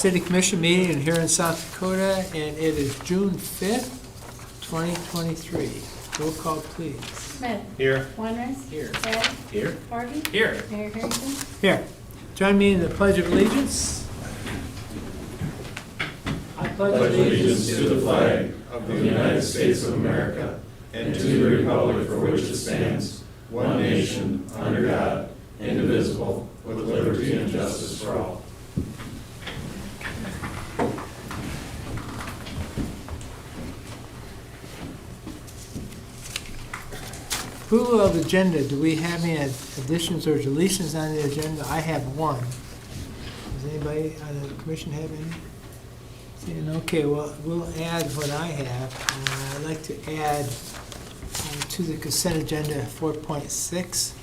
City Commission meeting in Huron, South Dakota, and it is June 5th, 2023. Roll call, please. Smith. Here. Weinriss. Here. Bragg. Here. Harvey. Here. Mayor Harrington. Here. Join me in the Pledge of Allegiance. I pledge allegiance to the flag of the United States of America and to the republic for which it stands, one nation, under God, indivisible, with liberty and justice for all. Approval of agenda. Do we have any additions or deletions on the agenda? I have one. Does anybody on the commission have any? Seeing, okay, well, we'll add what I have. I'd like to add to the consent agenda 4.6,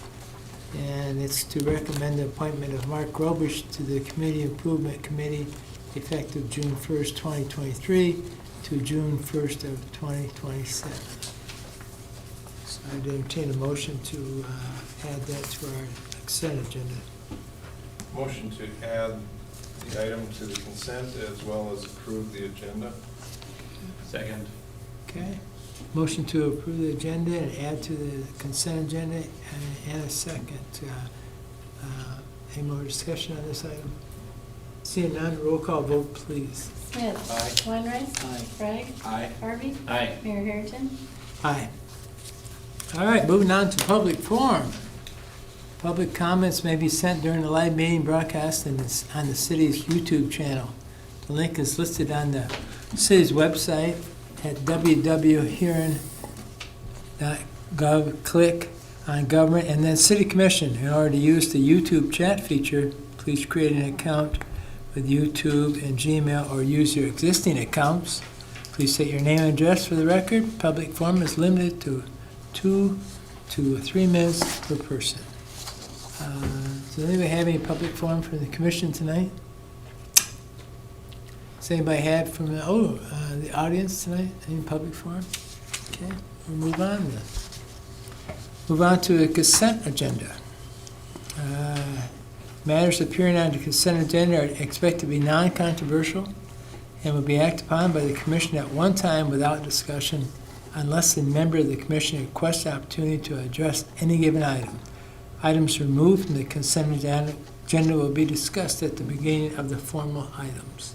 and it's to recommend the appointment of Mark Robish to the Community Improvement Committee effective June 1st, 2023 to June 1st of 2027. So I'd entertain a motion to add that to our consent agenda. Motion to add the item to the consent as well as approve the agenda. Second. Okay. Motion to approve the agenda and add to the consent agenda, and a second. Any more discussion on this item? Seeing none, roll call vote, please. Smith. Aye. Weinriss. Aye. Bragg. Aye. Harvey. Aye. Mayor Harrington. Aye. All right, moving on to public forum. Public comments may be sent during the live meeting broadcast on the city's YouTube channel. The link is listed on the city's website at www.huron.gov. Click on Government and then City Commission. In order to use the YouTube chat feature, please create an account with YouTube and Gmail or use your existing accounts. Please state your name and address for the record. Public forum is limited to 2 to 3 minutes per person. Does anybody have any public forum from the commission tonight? Does anybody have from the audience tonight? Any public forum? Okay, we'll move on then. Move on to the consent agenda. Matters appearing on the consent agenda are expected to be non-controversial and will be acted upon by the commission at one time without discussion unless a member of the commission requests the opportunity to address any given item. Items removed from the consent agenda will be discussed at the beginning of the formal items.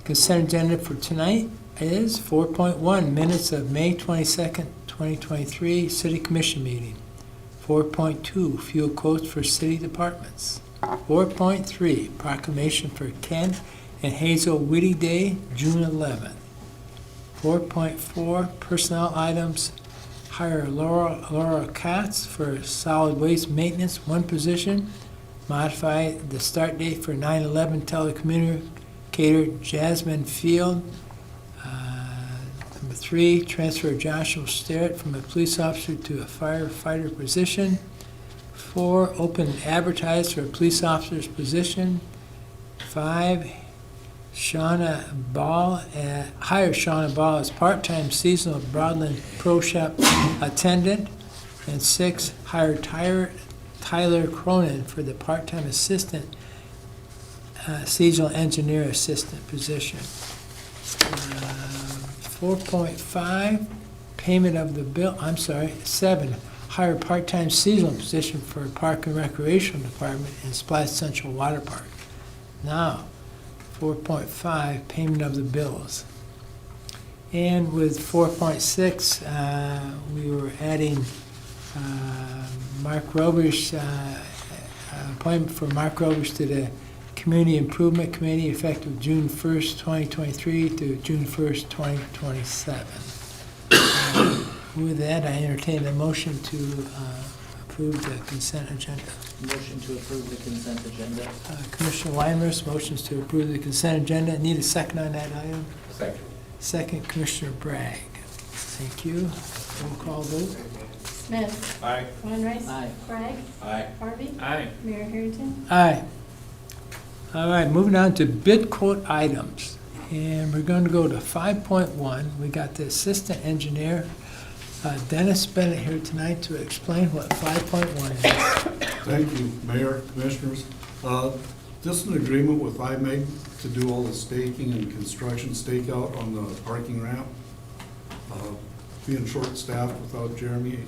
Consent agenda for tonight is 4.1, minutes of May 22nd, 2023, City Commission meeting. 4.2, fuel quotes for city departments. 4.3, proclamation for Kent and Hazel Whitty Day, June 11th. 4.4, personnel items. Hire Laura Katz for solid waste maintenance, 1 position. Modify the start date for 9/11 telecommunicator Jasmine Field. Number 3, transfer Joshua Sterrett from a police officer to a firefighter position. 4, open advertise for a police officer's position. 5, hire Shauna Ball as part-time seasonal Broadland Pro Shop attendant. And 6, hire Tyler Cronin for the part-time assistant seasonal engineer assistant position. 4.5, payment of the bill, 7, hire part-time seasonal position for Park and Recreation Department in Splash Central Water Park. Now, 4.5, payment of the bills. And with 4.6, we were adding Mark Robish, appointment for Mark Robish to the Community Improvement Committee effective June 1st, 2023 to June 1st, 2027. With that, I entertain a motion to approve the consent agenda. Motion to approve the consent agenda. Commissioner Weinriss motions to approve the consent agenda. Need a second on that item? Second. Second, Commissioner Bragg. Thank you. Roll call vote. Smith. Aye. Weinriss. Aye. Bragg. Aye. Harvey. Aye. Mayor Harrington. Aye. All right, moving on to bid quote items. And we're going to go to 5.1. We got the assistant engineer, Dennis Bennett, here tonight to explain what 5.1 is. Thank you, Mayor, Commissioners. This is an agreement with IMEG to do all the staking and construction stakeout on the parking ramp. Being short-staffed without Jeremy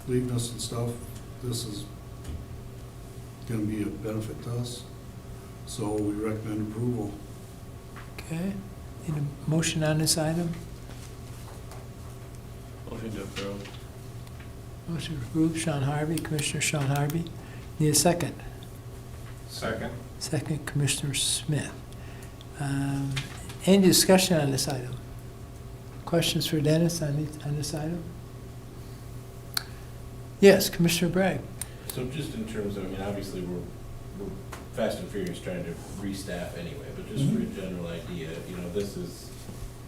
leaving us and stuff, this is gonna be a benefit to us. So we recommend approval. Okay. Need a motion on this item? Motion to approve. Motion approved, Sean Harvey, Commissioner Sean Harvey. Need a second? Second? Second, Commissioner Smith. Any discussion on this item? Questions for Dennis on this item? Yes, Commissioner Bragg. So just in terms of, I mean, obviously, we're fast and furious trying to restaff anyway, but just for a general idea, you know, this is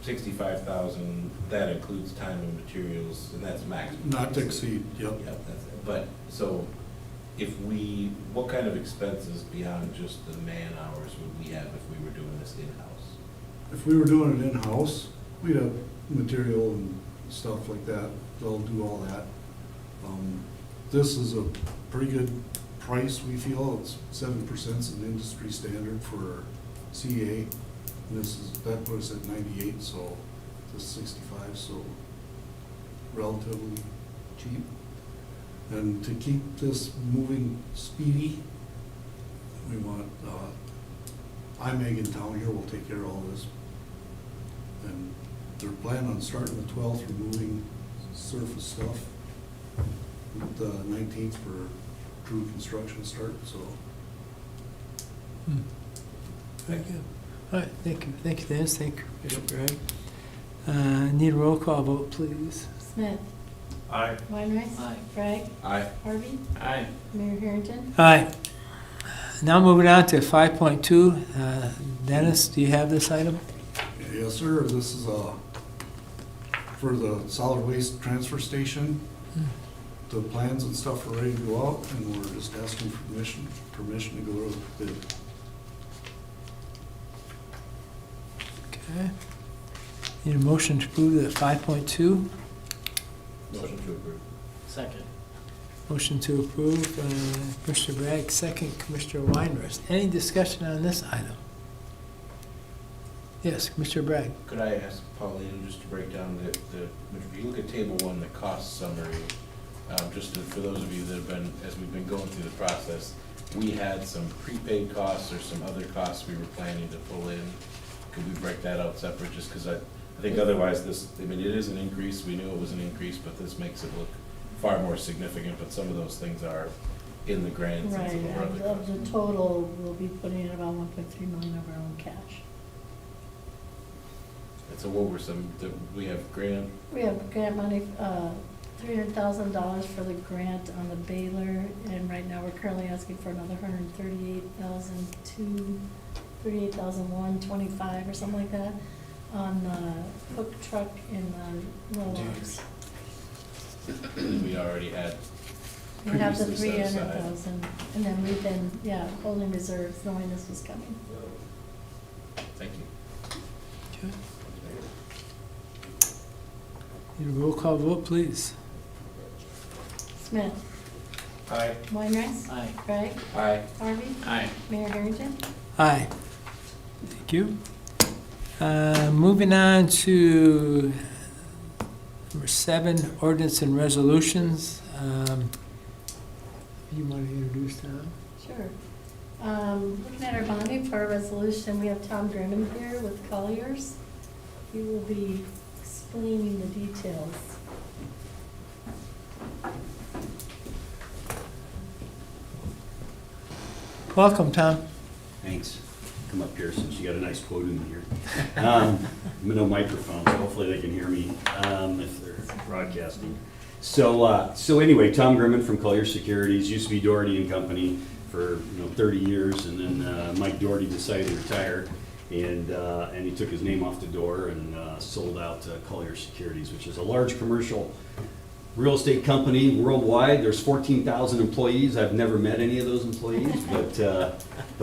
65,000, that includes time and materials, and that's maximum. Not to exceed, yep. Yep, that's it. But, so, what kind of expenses beyond just the man hours would we have if we were doing this in-house? If we were doing it in-house, we'd have material and stuff like that. They'll do all that. This is a pretty good price, we feel. It's 7% is an industry standard for CA. And that puts us at 98, so this is 65, so relatively cheap. And to keep this moving speedy, we want, IMEG in town here will take care of all this. And they're planning on starting the 12th, removing surface stuff. With the 19th for true construction start, so. Very good. All right, thank you, Dennis, thank you, Commissioner Bragg. Need a roll call vote, please. Smith. Aye. Weinrice. Aye. Bragg. Aye. Harvey. Aye. Mayor Harrington. Aye. Now moving on to 5.2. Dennis, do you have this item? Yes, sir, this is for the solid waste transfer station. The plans and stuff are ready to go out, and we're just asking for permission to go to bid. Okay. Need a motion to approve the 5.2. Motion to approve. Second. Motion to approve, Commissioner Bragg, second, Commissioner Weinrich. Any discussion on this item? Yes, Commissioner Bragg. Could I ask Pauline just to break down if you look at table 1, the cost summary, for those of you that have been, as we've been going through the process, we had some prepaid costs or some other costs we were planning to pull in. Could we break that out separate, just because I think otherwise it is an increase, we knew it was an increase, but this makes it look far more significant, but some of those things are in the grand Right, sense of what we're and other of costs. the total, we'll be putting in about 1.3 million of our own cash. And so what were we have grant, We have grant money, $300,000 for the grant on the Baylor, and right now we're currently asking for another 38,125 or something like that on the hook truck in the roll-offs. we already had We have the previously set aside. 300,000, and then we've been, holding reserves knowing this was coming. Thank you. Okay. Need a roll call vote, please. Smith. Aye. Weinrice. Aye. Bragg. Aye. Harvey. Aye. Mayor Harrington. Aye. Thank you. Moving on to number 7, ordinance and resolutions. You want to introduce Tom? Sure. Looking at our bonding for our resolution, we have Tom Grimmon here with Colliers. He will be explaining the details. Welcome, Tom. Thanks. Come up here since you got a nice podium here. No microphone, so hopefully they can hear me if they're broadcasting. So anyway, Tom Grimmon from Collier Securities, used to be Doherty and Company for 30 years, and then Mike Doherty decided to retire, and he took his name off the door and sold out to Collier Securities, which is a large commercial real estate company worldwide. There's 14,000 employees. I've never met any of those employees, but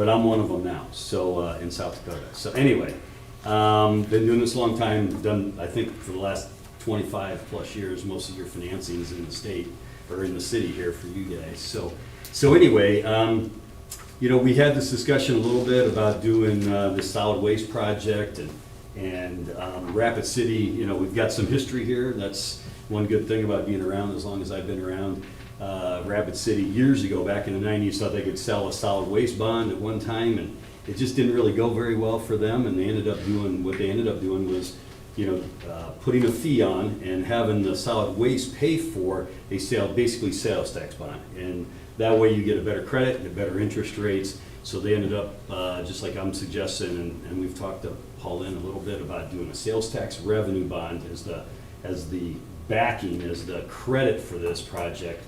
I'm one of them now. So in South Dakota. So anyway, been doing this a long time. Done, I think, for the last 25 plus years, most of your financings in the state or in the city here for you guys. So anyway, we had this discussion a little bit about doing the solid waste project and Rapid City, we've got some history here. That's one good thing about being around as long as I've been around. Rapid City years ago, back in the 90s, thought they could sell a solid waste bond at one time, and it just didn't really go very well for them, and they ended up doing, what they ended up doing was, putting a fee on and having the solid waste pay for a basically sales tax bond. And that way you get a better credit, get better interest rates. So they ended up, just like I'm suggesting, and we've talked to Pauline a little bit about doing a sales tax revenue bond as the backing, as the credit for this project,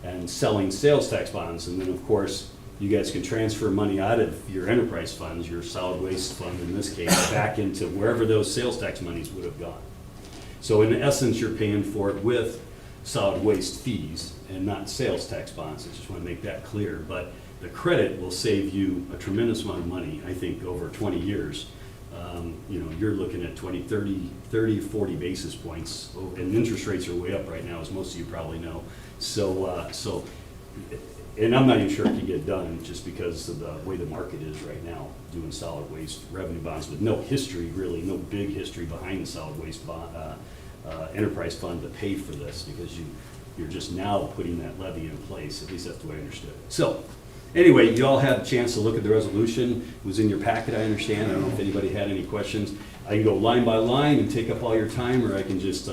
and selling sales tax bonds. And then, of course, you guys can transfer money out of your enterprise funds, your solid waste fund in this case, back into wherever those sales tax monies would have gone. So in essence, you're paying for it with solid waste fees and not sales tax bonds. I just want to make that clear. But the credit will save you a tremendous amount of money, I think, over 20 years. You're looking at 20, 30, 40 basis points, and interest rates are way up right now, as most of you probably know. So, and I'm not even sure it can get done just because of the way the market is right now, doing solid waste revenue bonds with no history, really, no big history behind the solid waste bond, enterprise fund to pay for this, because you're just now putting that levy in place. At least that's the way I understood it. So, anyway, you all had a chance to look at the resolution. It was in your packet, I understand. I don't know if anybody had any questions. I can go line by line and take up all your time, or I can just,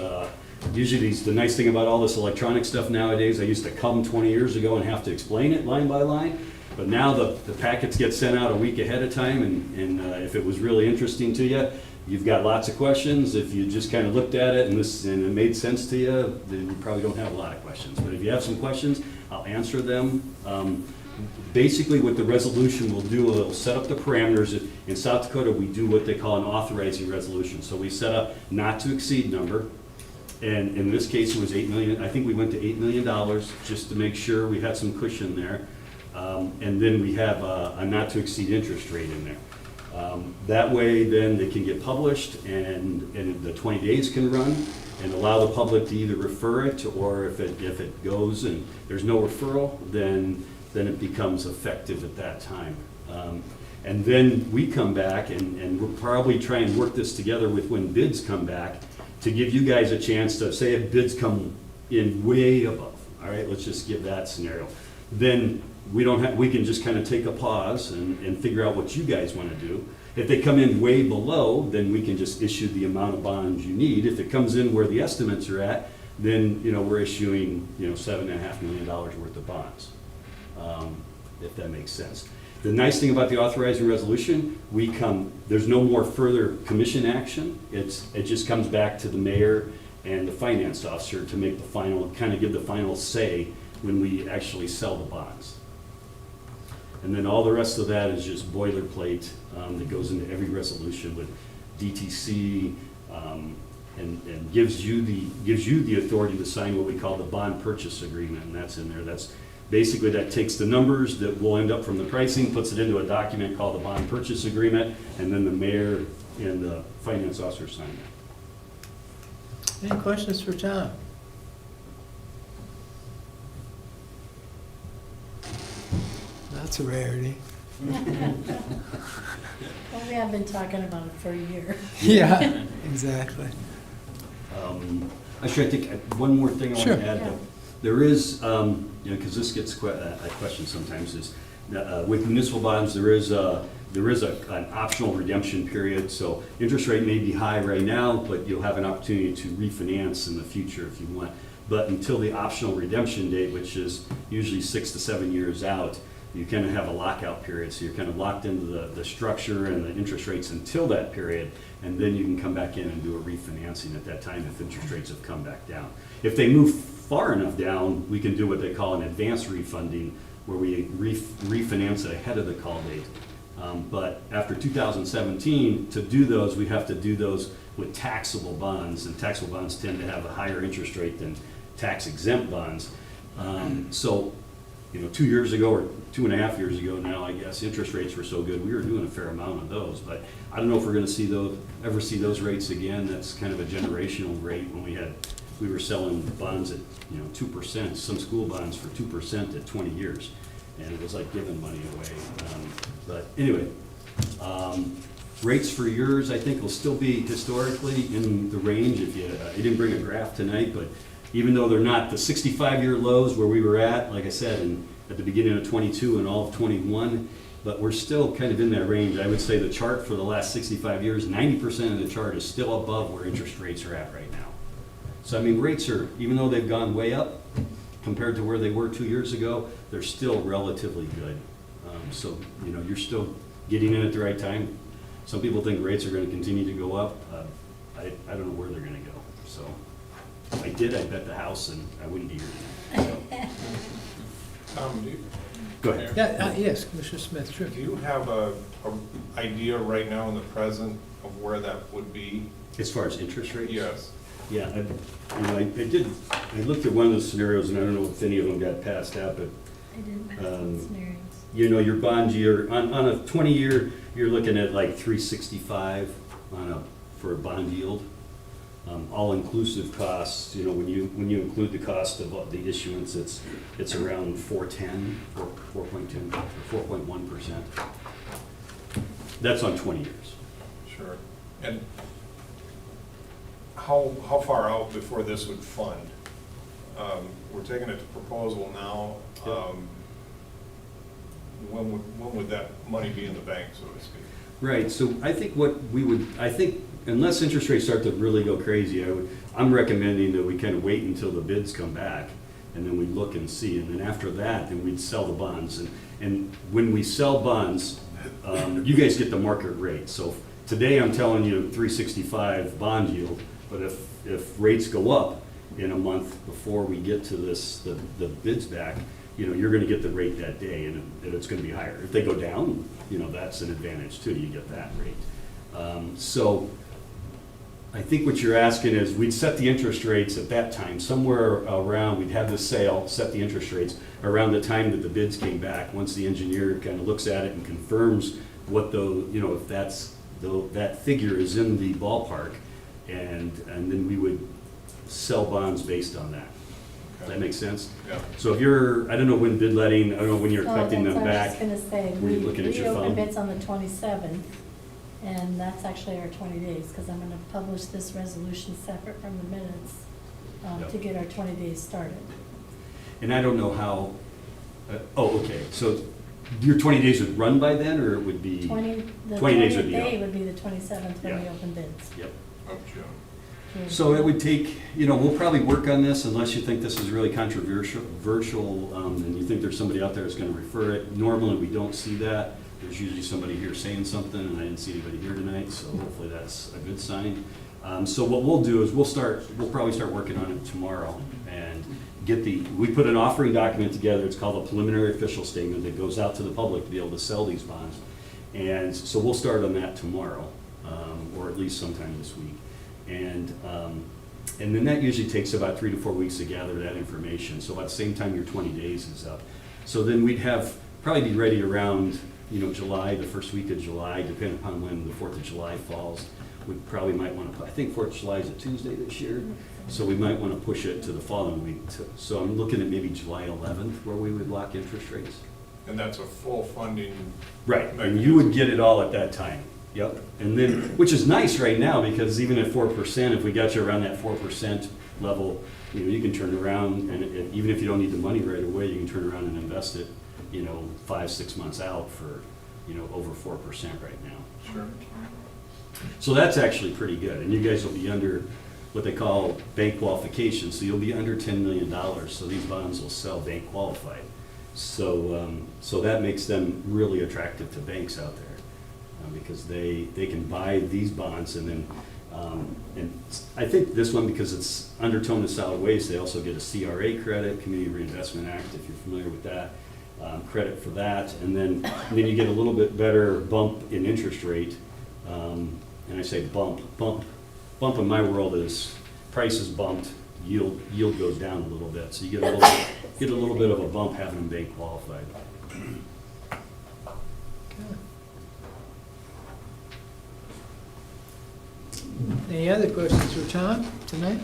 usually the nice thing about all this electronic stuff nowadays, I used to come 20 years ago and have to explain it line by line. But now the packets get sent out a week ahead of time, and if it was really interesting to you, you've got lots of questions. If you just kind of looked at it and it made sense to you, then you probably don't have a lot of questions. But if you have some questions, I'll answer them. Basically, what the resolution will do, it'll set up the parameters. In South Dakota, we do what they call an authorizing resolution. So we set a not to exceed number. And in this case, it was $8 million. I think we went to $8 million just to make sure we had some cushion there. And then we have a not to exceed interest rate in there. That way, then they can get published, and the 20 days can run, and allow the public to either refer it, or if it goes and there's no referral, then it becomes effective at that time. And then we come back, and we'll probably try and work this together with when bids come back, to give you guys a chance to say if bids come in way above. All right, let's just give that scenario. Then we can just kind of take a pause and figure out what you guys want to do. If they come in way below, then we can just issue the amount of bonds you need. If it comes in where the estimates are at, then we're issuing $7.5 million worth of bonds, if that makes sense. The nice thing about the authorizing resolution, there's no more further commission action. It just comes back to the mayor and the finance officer to make give the final say when we actually sell the bonds. And then all the rest of that is just boilerplate that goes into every resolution with DTC, and gives you the authority to sign what we call the bond purchase agreement, and that's in there. That's basically, that takes the numbers that will end up from the pricing, puts it into a document called the bond purchase agreement, and then the mayor and the finance officer sign it. Any questions for Tom? That's a rarity. Well, we have been talking about it for a year. Yeah, exactly. Actually, I think one more thing I want Sure. to add. Yeah. There is, because this gets a question sometimes, is with municipal bonds, there is an optional redemption period. So interest rate may be high right now, but you'll have an opportunity to refinance in the future if you want. But until the optional redemption date, which is usually 6 to 7 years out, you kind of have a lockout period. So you're kind of locked into the structure and the interest rates until that period, and then you can come back in and do a refinancing at that time if interest rates have come back down. If they move far enough down, we can do what they call an advance refunding, where we refinance it ahead of the call date. But after 2017, to do those, we have to do those with taxable bonds, and taxable bonds tend to have a higher interest rate than tax-exempt bonds. So, 2 years ago, or 2.5 years ago now, I guess, interest rates were so good, we were doing a fair amount of those. But I don't know if we're going to ever see those rates again. That's kind of a generational rate when we were selling bonds at 2%, some school bonds for 2% at 20 years. and it was like giving money away. But anyway, rates for yours, I think, will still be historically in the range. If you, I didn't bring a graph tonight, but even though they're not the 65-year lows where we were at, like I said, at the beginning of 22 and all of 21, but we're still kind of in that range. I would say the chart for the last 65 years, 90% of the chart is still above where interest rates are at right now. So I mean, rates are, even though they've gone way up compared to where they were 2 years ago, they're still relatively good. So, you know, you're still getting in at the right time. Some people think rates are going to continue to go up. I don't know where they're going to go. So if I did, I'd bet the house, and I wouldn't be here tonight. So, Tom, do you? go ahead. Yeah, yes, Commissioner Smith, sure. Do you have a idea right now in the present of where that would be? As far as interest rates? Yes. Yeah, I looked at one of the scenarios, and I don't know if any of them got passed out, but I didn't pass on scenarios. you know, your bond year, on a 20-year, you're looking at like 365 for a bond yield. All-inclusive costs, you know, when you include the cost of the issuance, it's around 4.10, 4.1%. That's on 20 years. Sure. And how far out before this would fund? We're taking it to proposal now. When would that money be in the bank, so to speak? Right, so I think unless interest rates start to really go crazy, I'm recommending that we kind of wait until the bids come back, and then we look and see, and then after that, then we'd sell the bonds. And when we sell bonds, you guys get the market rate. So today I'm telling you 365 bond yield, but if rates go up in a month before we get to the bids back, you know, you're gonna get the rate that day, and it's gonna be higher. If they go down, you know, that's an advantage too, you get that rate. So I think what you're asking is, we'd set the interest rates at that time, somewhere around, we'd have the sale, set the interest rates around the time that the bids came back, once the engineer kind of looks at it and confirms what you know, if that figure is in the ballpark, and then we would sell bonds based on that. Does that make sense? Yeah. So if I don't know when bid letting, I don't know when you're expecting them I was back. just gonna say, Were you looking at your we open phone? bids on the 27th, and that's actually our 20 days, because I'm gonna publish this resolution separate from the minutes Yep. to get our 20 days started. And I don't know how, okay, so your 20 days would run by then, or it would be? The 20 days 20th would be day out. would be the 27th when we Yeah. open bids. Yep. Of June. So it would take, you know, we'll probably work on this unless you think this is really controversial, and you think there's somebody out there that's gonna refer it. Normally, we don't see that. There's usually somebody here saying something, and I didn't see anybody here tonight, so hopefully that's a good sign. So what we'll do is we'll probably start working on it tomorrow, and we put an offering document together. It's called a preliminary official statement that goes out to the public to be able to sell these bonds. And so we'll start on that tomorrow, or at least sometime this week. And then that usually takes about 3 to 4 weeks to gather that information. So at the same time your 20 days is up. So then we'd probably be ready around, you know, July, the first week of July, depending upon when the 4th of July falls. We probably might want to, I think 4th of July is a Tuesday this year, so we might want to push it to the following week. So I'm looking at maybe July 11th where we would lock interest rates. And that's a full funding. Right, and you would get it all at that time. Yep, and then, which is nice right now, because even at 4%, if we got you around that 4% level, you know, you can turn around, and even if you don't need the money right away, you can turn around and invest it, you know, 5-6 months out for, you know, over 4% right now. Sure. So that's actually pretty good, and you guys will be under what they call bank qualification, so you'll be under $10 million, so these bonds will sell bank qualified. So that makes them really attractive to banks out there. Because they can buy these bonds, and then, and I think this one, because it's undertone to solid waste, they also get a CRA credit, Community Reinvestment Act, if you're familiar with that, credit for that, and then you get a little bit better bump in interest rate, and I say bump in my world is price is bumped, yield goes down a little bit, so you get a little bit of a bump having them bank qualified. Any other questions for Tom tonight?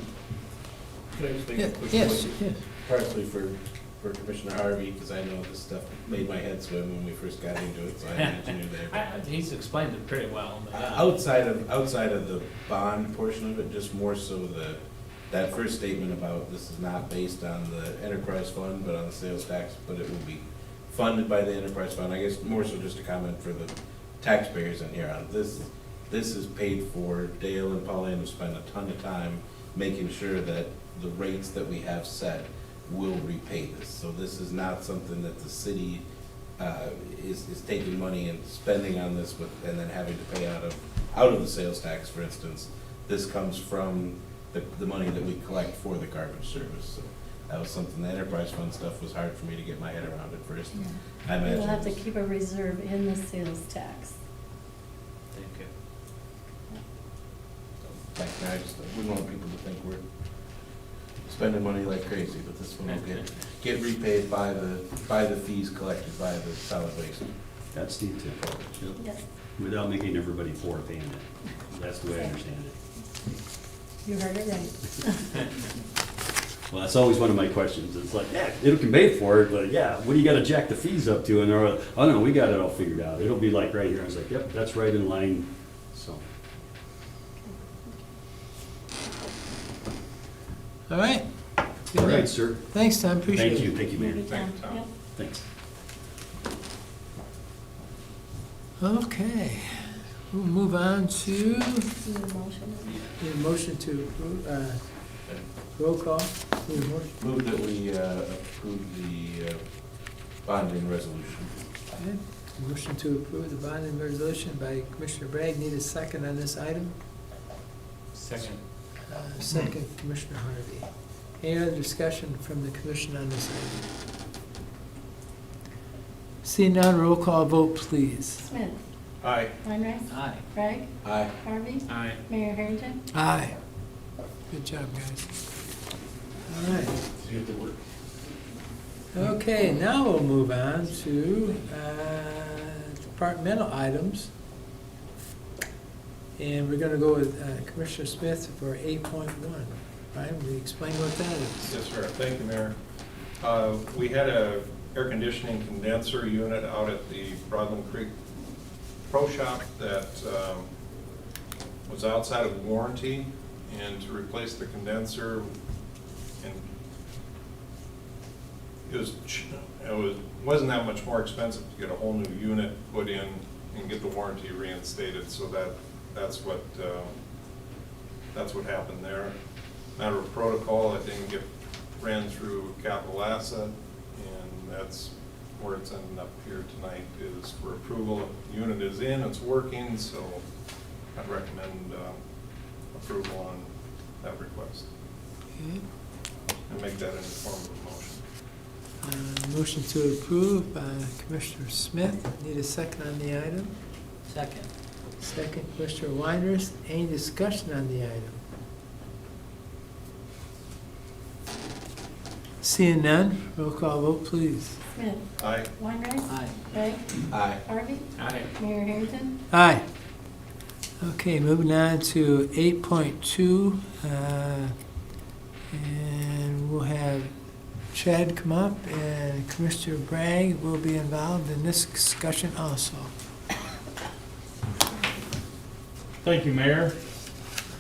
Could I just make Yeah, a quick yes, point? yes. Partially for for Commissioner Harvey, because I know this stuff made my head swim when we first got into it, so I imagine you're there. He's explained it pretty well. But yeah. Outside of the bond portion of it, just more so that first statement about this is not based on the enterprise fund, but on the sales tax, but it will be funded by the enterprise fund. I guess more so just a comment for the taxpayers in Huron. This is paid for. Dale and Pauline have spent a ton of time making sure that the rates that we have set will repay this. So this is not something that the city is taking money and spending on this and then having to pay out of the sales tax, for instance. This comes from the money that we collect for the garbage service. So that was something, the enterprise fund stuff was hard for me to get my head around at first. I imagine We'll have to this- keep a reserve in the sales tax. Thank you. I just wouldn't want people to think we're spending money like crazy, but this one will get repaid by the fees collected by the solid waste. That's the intent. Yep. Yes, Without making everybody poor paying it. That's the way I understand it. you heard it right. Well, that's always one of my questions. It's like, yeah, it can pay for it, but yeah, what do you gotta jack the fees up to? And they're like, oh no, we got it all figured out. It'll be like right here. I was like, yep, that's right in line, so. All right. All right, sir. Thanks, Tom, appreciate it. Thank you, Mayor. Maybe Thank you, Tom. Yep. Thanks. Okay, we'll move on to Need a motion? the motion to approve, roll call. Need a motion? Move that we approve the bonding resolution. Okay. Motion to approve the bonding resolution by Commissioner Bragg. Need a second on this item? Second. Second, Commissioner Harvey. Any other discussion from the commission on this item? Seeing none, roll call vote, please. Smith, Aye. Weinreich, Aye. Bragg, Aye. Harvey, Aye. Mayor Harrington. Aye. Good job, guys. All right. Get to work. Okay, now we'll move on to departmental items. And we're gonna go with Commissioner Smith for 8.1. Ryan, will you explain what that is? Yes, sir. Thank you, Mayor. We had a air conditioning condenser unit out at the Broadland Creek Pro Shop that was outside of warranty, and to replace the condenser, and wasn't that much more expensive to get a whole new unit put in and get the warranty reinstated, so that's what happened there. Matter of protocol, it didn't get ran through capital asset, and that's where it's ending up here tonight, is for approval. The unit is in, it's working, so I'd recommend approval on that request, Okay. and make that in the form of a motion. Motion to approve by Commissioner Smith. Need a second on the item? Second. Second, Commissioner Weinrich. Any discussion on the item? Seeing none, roll call vote, please. Smith, Aye. Weinreich, Aye. Bragg, Aye. Harvey, Aye. Mayor Harrington. Aye. Okay, moving on to 8.2. And we'll have Chad come up, and Commissioner Bragg will be involved in this discussion also. Thank you, Mayor.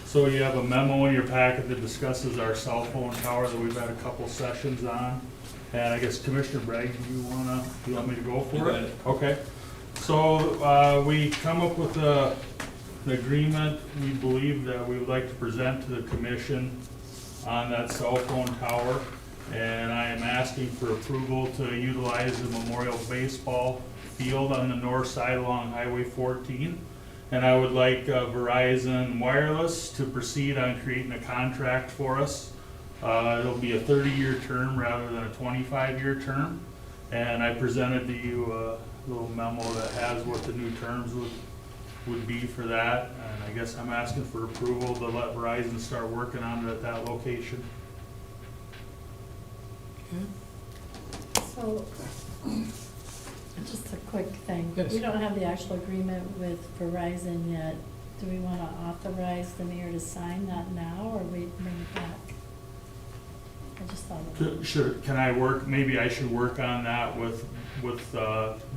So you have a memo in your packet that discusses our cell phone tower that we've had a couple sessions on. And I guess Commissioner Bragg, you want me to go for You got it? it. Okay. So we come up with an agreement we believe that we would like to present to the commission on that cell phone tower. And I am asking for approval to utilize the Memorial Baseball Field on the north side along Highway 14. And I would like Verizon Wireless to proceed on creating a contract for us. It'll be a 30-year term rather than a 25-year term. And I presented to you a little memo that has what the new terms would be for that. And I guess I'm asking for approval to let Verizon start working on it at that location. So, just a quick thing. Yes. We don't have the actual agreement with Verizon yet. Do we want to authorize the mayor to sign that now, or wait, bring it back? I just thought of it. Should, can I work, maybe I should work on that with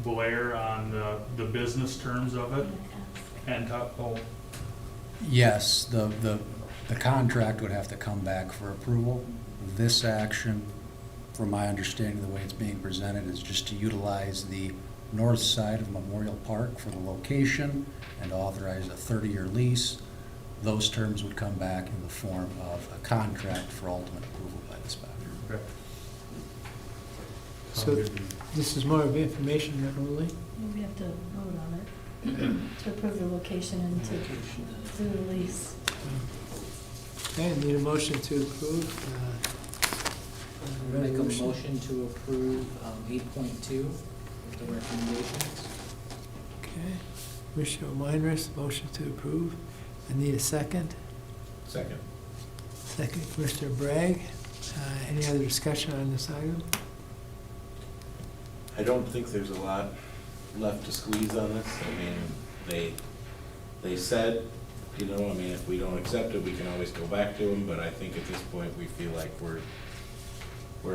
Blair on the business terms of it? And, oh, Yes, the contract would have to come back for approval. This action, from my understanding, the way it's being presented, is just to utilize the north side of Memorial Park for the location and authorize a 30-year lease. Those terms would come back in the form of a contract for ultimate approval by the sponsor. okay. So this is more of information than only. We have to vote on it to approve the location and to do the lease. Okay, I need a motion to approve. Make a resolution. motion to approve 8.2 with the recommendations. Okay. Commissioner Weinrich, motion to approve. I need a second. Second. Second, Commissioner Bragg. Any other discussion on this item? I don't think there's a lot left to squeeze on this. I mean, they said, you know, I mean, if we don't accept it, we can always go back to them, but I think at this point, we feel like we're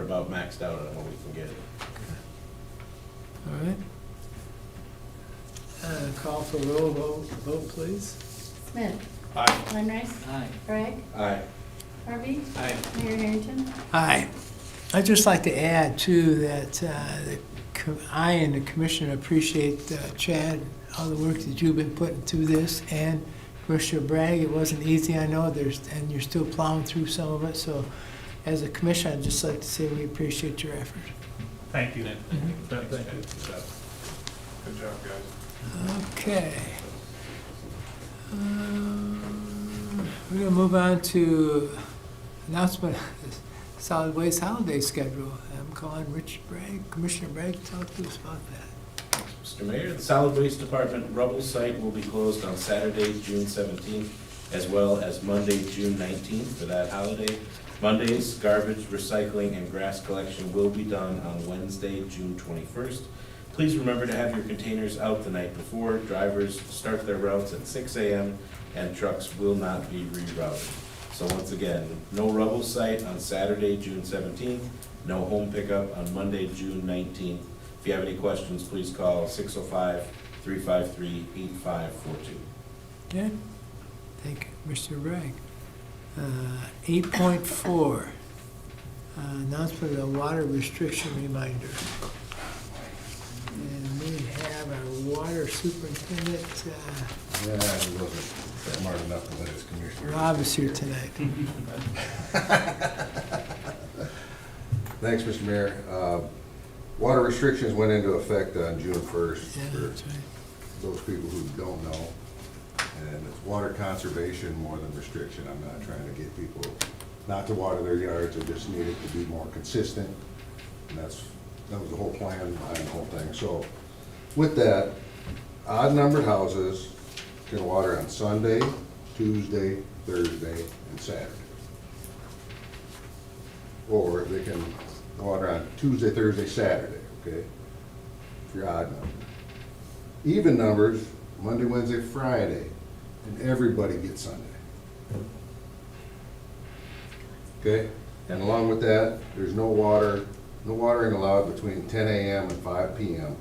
about maxed out on what we can get. All right. Call for roll vote, please. Smith. Aye. Weinreich. Aye. Bragg. Aye. Harvey. Aye. Mayor Harrington. Aye. I'd just like to add too that I and the commissioner appreciate Chad, all the work that you've been putting through this, and Commissioner Bragg, it wasn't easy, I know, and you're still plowing through some of it, so as a commissioner, I'd just like to say we appreciate your effort. Thank you. Thank Thank you. Good job, guys. Okay. We're gonna move on to announcement of the solid waste holiday schedule. I'm calling Rich Bragg, Commissioner Bragg, to talk to us about that. Mr. Mayor, the Solid Waste Department rubble site will be closed on Saturday, June 17th, as well as Monday, June 19th for that holiday. Mondays, garbage, recycling, and grass collection will be done on Wednesday, June 21st. Please remember to have your containers out the night before. Drivers start their routes at 6 a.m. and trucks will not be rerouted. So once again, no rubble site on Saturday, June 17th, no home pickup on Monday, June 19th. If you have any questions, please call 605-353-8542. Okay, thank you, Mr. Bragg. 8.4, announcement of a water restriction reminder. And we have our water superintendent, Yeah, he wasn't smart enough to let his commissioner. Rob is here tonight. Thanks, Mr. Mayor. Water restrictions went into effect on June 1st Yeah, for that's right. those people who don't know. And it's water conservation more than restriction. I'm not trying to get people not to water their yards, I just need it to be more consistent. And that was the whole plan behind the whole thing. So with that, odd numbered houses can water on Sunday, Tuesday, Thursday, and Saturday. Or they can water on Tuesday, Thursday, Saturday, okay? If you're odd number. Even numbers, Monday, Wednesday, Friday, and everybody gets Sunday. Okay? And along with that, there's no watering allowed between 10 a.m. and 5 p.m.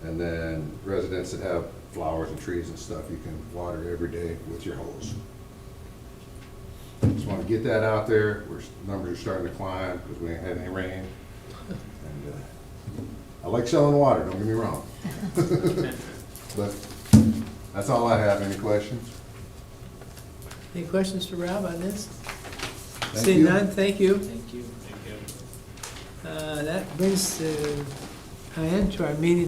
And then residents that have flowers and trees and stuff, you can water every day with your hose. Just want to get that out there. Numbers are starting to climb because we ain't had any rain. And I like selling water, don't get me wrong. But that's all I have. Any questions? Any questions for Rob on this? Thank Seeing you. none, thank you. Thank you. That brings an end to our meeting